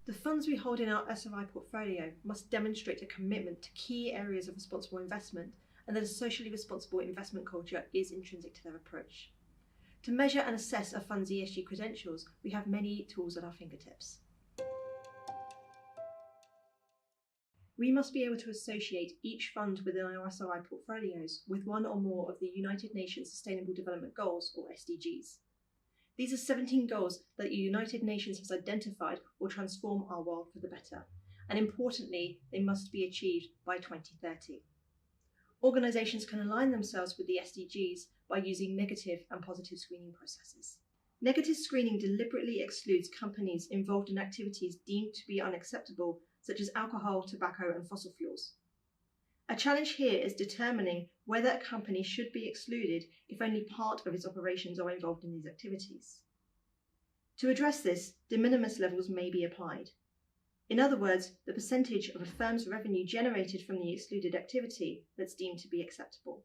The funds we hold in our SRI portfolio must demonstrate a commitment to key areas of responsible investment and that a socially responsible investment culture is intrinsic to their approach. To measure and assess a fund's ESG credentials, we have many tools at our fingertips. We must be able to associate each fund within our SRI portfolios with one or more of the United Nations Sustainable Development Goals, or SDGs. These are 17 goals that the United Nations has identified will transform our world for the better, and importantly, they must be achieved by 2030. Organisations can align themselves with the SDGs by using negative and positive screening processes. Negative screening deliberately excludes companies involved in activities deemed to be unacceptable, such as alcohol, tobacco, and fossil fuels. A challenge here is determining whether a company should be excluded if only part of its operations are involved in these activities. To address this, de minimis levels may be applied. In other words, the percentage of a firm's revenue generated from the excluded activity that's deemed to be acceptable.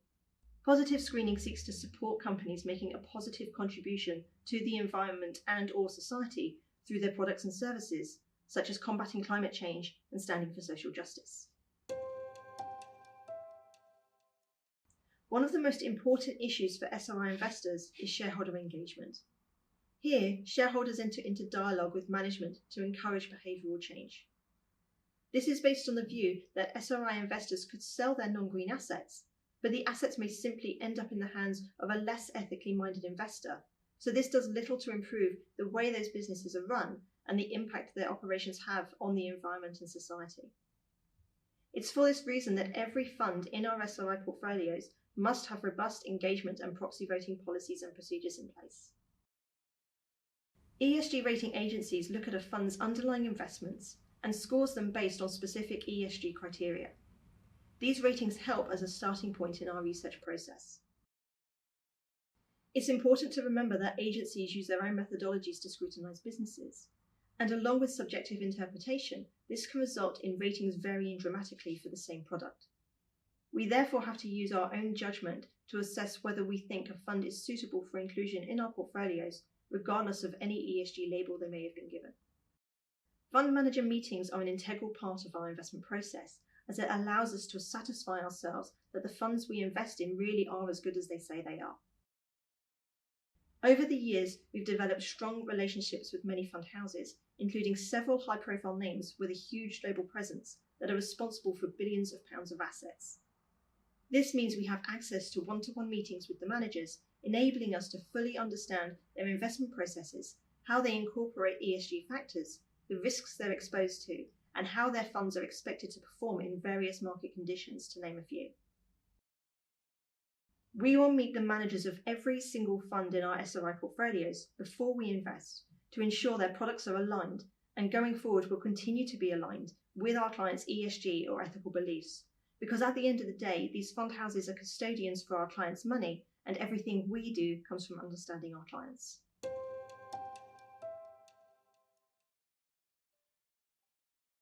Positive screening seeks to support companies making a positive contribution to the environment and/or society through their products and services, such as combating climate change and standing for social justice. One of the most important issues for SRI investors is shareholder engagement. Here, shareholders enter into dialogue with management to encourage behavioural change. This is based on the view that SRI investors could sell their non-green assets, but the assets may simply end up in the hands of a less ethically minded investor, so this does little to improve the way those businesses are run and the impact their operations have on the environment and society. It's for this reason that every fund in our SRI portfolios must have robust engagement and proxy voting policies and procedures in place. ESG rating agencies look at a fund's underlying investments and scores them based on specific ESG criteria. These ratings help as a starting point in our research process. It's important to remember that agencies use their own methodologies to scrutinise businesses, and along with subjective interpretation, this can result in ratings varying dramatically for the same product. We therefore have to use our own judgment to assess whether we think a fund is suitable for inclusion in our portfolios, regardless of any ESG label they may have been given. Fund manager meetings are an integral part of our investment process, as it allows us to satisfy ourselves that the funds we invest in really are as good as they say they are. Over the years, we've developed strong relationships with many fund houses, including several high-profile names with a huge global presence that are responsible for billions of pounds of assets. This means we have access to one-to-one meetings with the managers, enabling us to fully understand their investment processes, how they incorporate ESG factors, the risks they're exposed to, and how their funds are expected to perform in various market conditions, to name a few. We will meet the managers of every single fund in our SRI portfolios before we invest to ensure their products are aligned, and going forward will continue to be aligned with our clients' ESG or ethical beliefs, because at the end of the day, these fund houses are custodians for our clients' money, and everything we do comes from understanding our clients.